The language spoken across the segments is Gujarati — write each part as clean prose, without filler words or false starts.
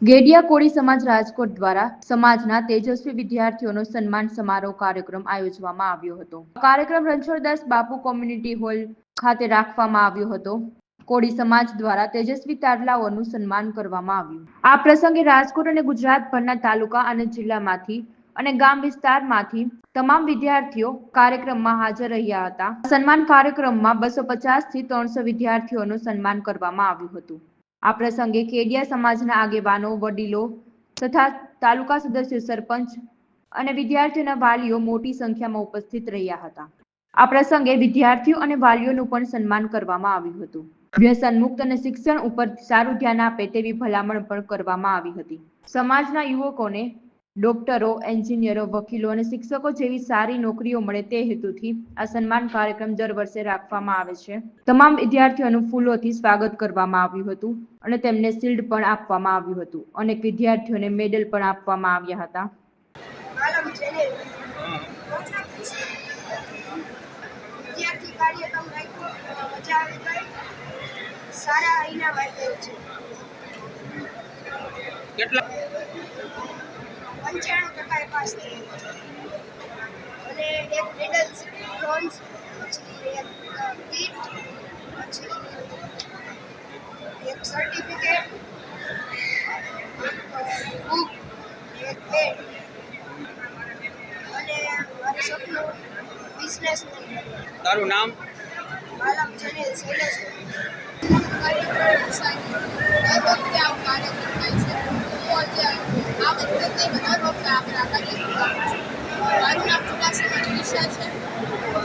ગેડિયા કોળી સમાજ રાજકોટ દ્વારા સમાજના તેજસ્વી વિદ્યાર્થીઓનો સન્માન સમારોહ કાર્યક્રમ આયોજવામાં આવ્યો હતો. કાર્યક્રમ રણછોડદાસ બાપુ કોમ્યુનિટી હોલ ખાતે રાખવામાં આવ્યો હતો. કોળી સમાજ દ્વારા તેજસ્વી તારલાઓનું સન્માન કરવામાં આવ્યું. આ પ્રસંગે રાજકોટ અને ગુજરાતભરના તાલુકા અને જિલ્લામાંથી અને ગામ વિસ્તારમાંથી તમામ વિદ્યાર્થીઓ કાર્યક્રમમાં હાજર રહ્યા હતા. સન્માન કાર્યક્રમમાં 250 થી 300 વિદ્યાર્થીઓનું સન્માન કરવામાં આવ્યું હતું. આ પ્રસંગે કેડિયા સમાજના આગેવાનો, વડીલો તથા તાલુકા સદસ્યો, સરપંચ અને વિદ્યાર્થીઓના વાલીઓ મોટી સંખ્યામાં ઉપસ્થિત રહ્યા હતા. આ પ્રસંગે વિદ્યાર્થીઓ અને વાલીઓનું પણ સન્માન કરવામાં આવ્યું હતું. વ્યસન મુક્ત અને શિક્ષણ ઉપર સારું ધ્યાન આપે તેવી ભલામણ પણ કરવામાં આવી હતી. સમાજના યુવકોને ડોક્ટરો, એન્જિનિયરો, વકીલો અને શિક્ષકો જેવી સારી નોકરીઓ મળે તે હેતુથી આ સન્માન કાર્યક્રમ દર વર્ષે રાખવામાં આવે છે. તમામ વિદ્યાર્થીઓનું ફૂલોથી સ્વાગત કરવામાં આવ્યું હતું અને તેમને શિલ્ડ પણ આપવામાં આવ્યું હતું. અનેક વિદ્યાર્થીઓને મેડલ પણ આપવામાં આવ્યા હતા. વિદ્યાર્થી કાર્યક્રમ રાખ્યો, મજા આવી ગઈ, સારા ઇનામ આપ્યા છે. કેટલા 95% પાસ થયા છે અને એક મેડલ, બ્રોન્ઝ, પછી એક કીટ, પછી એક સર્ટિફિકેટ, બુક, એક પેન અને મારું સપનું બિઝનેસમેન. તારું નામ? માલમ જનેલ શૈલેષ. મારું નામ ચુડાસમા નિશા છે.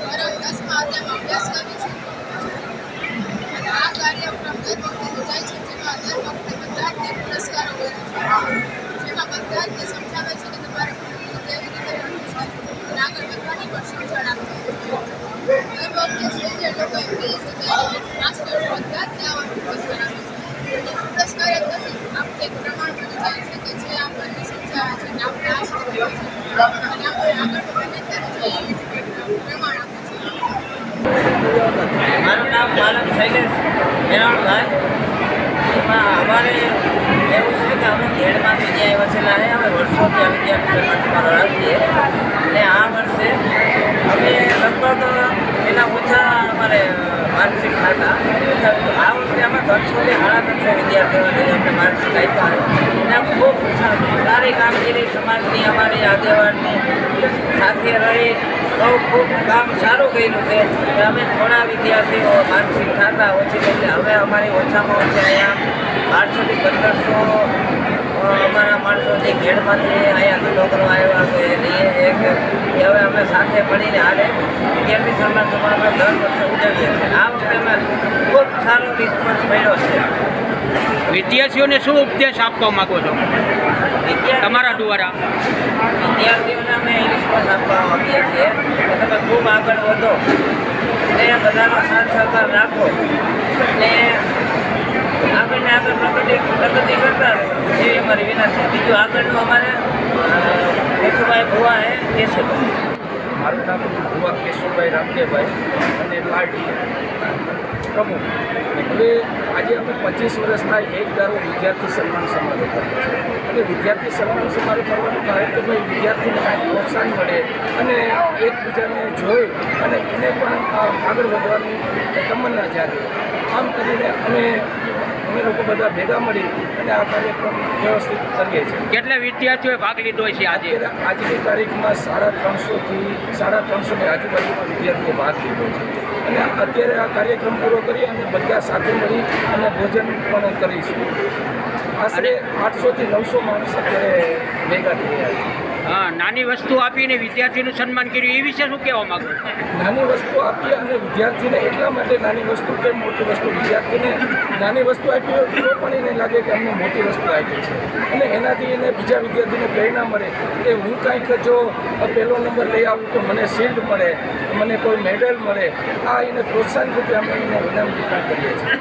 મારો 10મા અધ્યાયમાં અભ્યાસ કરું છું. અને આ કાર્યક્રમ દર વખતે યોજાય છે, જેમાં દર વખતે બધા જ પુરસ્કારો હોય છે, જેમાં બધા જ સમજાવે છે કે તમારે કેવી રીતે રમવું છે અને આગળ વધવાની પણ સમજણ આપે છે. દર વખતે સ્ટેજે લોકો ઇંગ્લિશ, માસ્ટર બધા જ આવવાનું પુરસ્કાર આપે છે. પુરસ્કાર જ નથી, આપણે એક પ્રમાણ બની જાય છે કે જે આપણને સમજાવે છે કે આપણે આ શીખવું છે અને આપણે આગળ વધીને ત્યારે જે પ્રમાણ આપે છે. મારું નામ માલમ શૈલેષ મેરાણભાઈ. એમાં અમારે એવું છે કે અમે ખેડમાંથી ત્યાં વસેલા છે. અમે વર્ષોથી આ વિદ્યાર્થી સમાજમાં રાખીએ અને આ વર્ષે અમે લગભગ એના ઓછા અમારે માનસિક હતા. આ વખતે અમે 300 થી 350 વિદ્યાર્થીઓને અમને માનસિક આપ્યા અને ખૂબ સારી કામગીરી સમાજની અમારી આગેવાનની સાથે રહી બહુ ખૂબ કામ સારું કર્યું છે. અમે થોડા વિદ્યાર્થીઓ માનસિક થતા ઓછી એટલે હવે અમારી ઓછામાં ઓછી અહીંયા 1200 થી 1500 અમારા માણસો જે ખેડમાંથી અહીંયા ધંધો કરવા આવ્યા છે એક હવે અમે સાથે મળીને હાલે વિદ્યાર્થી સન્માન સમારોહ દર વર્ષે ઉજવીએ છીએ. આ વખતે અમે ખૂબ સારો રિસ્પોન્સ મળ્યો છે. વિદ્યાર્થીઓને શું ઉપદેશ આપવા માંગો છો તમારા દ્વારા? વિદ્યાર્થીઓને અમે એ રિસ્પોન્સ આપવા માંગીએ છીએ કે તમે ખૂબ આગળ વધો અને બધાનો સાથ સહકાર રાખો અને આગળને આગળ પ્રગતિ કરતા રહો એવી અમારી વિનંતી. બીજું આગળનું અમારે કેશુભાઈ ભુવા એ છે. મારું નામ ભુવા કેશુભાઈ રામદેવભાઈ અને પાર્ટી પ્રમુખ. હવે આજે અમે 25 વર્ષના એક ધારો વિદ્યાર્થી સન્માન સમારોહ કરીએ છીએ અને વિદ્યાર્થી સન્માન સમારોહ કરવાનું કારણ કે ભાઈ વિદ્યાર્થીને કાંઈ પ્રોત્સાહન મળે અને એકબીજાને જોઈ અને એને પણ આગળ વધવાની તમન્ના જાગે. આમ કરીને અમે લોકો બધા ભેગા મળી અને આ કાર્યક્રમ વ્યવસ્થિત કરીએ છીએ. કેટલા વિદ્યાર્થીઓએ ભાગ લીધો છે આજે? આજની તારીખમાં 350 થી 350 ની આજુબાજુમાં વિદ્યાર્થીઓ ભાગ લીધો છે અને અત્યારે આ કાર્યક્રમ પૂરો કરી અને બધા સાથે મળી અને ભોજન પણ કરીશું. આશરે 800 થી 900 માણસ અત્યારે ભેગા થયા છે. હા, નાની વસ્તુ આપીને વિદ્યાર્થીનું સન્માન કર્યું એ વિશે શું કહેવા માંગો? નાની વસ્તુ આપી અને વિદ્યાર્થીને એટલા માટે નાની વસ્તુ કે મોટી વસ્તુ વિદ્યાર્થીને નાની વસ્તુ આપી હોય તો પણ એને લાગે કે અમને મોટી વસ્તુ આપી છે અને એનાથી એને બીજા વિદ્યાર્થીને પ્રેરણા મળે કે હું કાંઈક જો પહેલો નંબર લઈ આવું તો મને શિલ્ડ મળે, મને કોઈ મેડલ મળે. આ એને પ્રોત્સાહન રૂપે અમે એને વિનંતી કરીએ છીએ.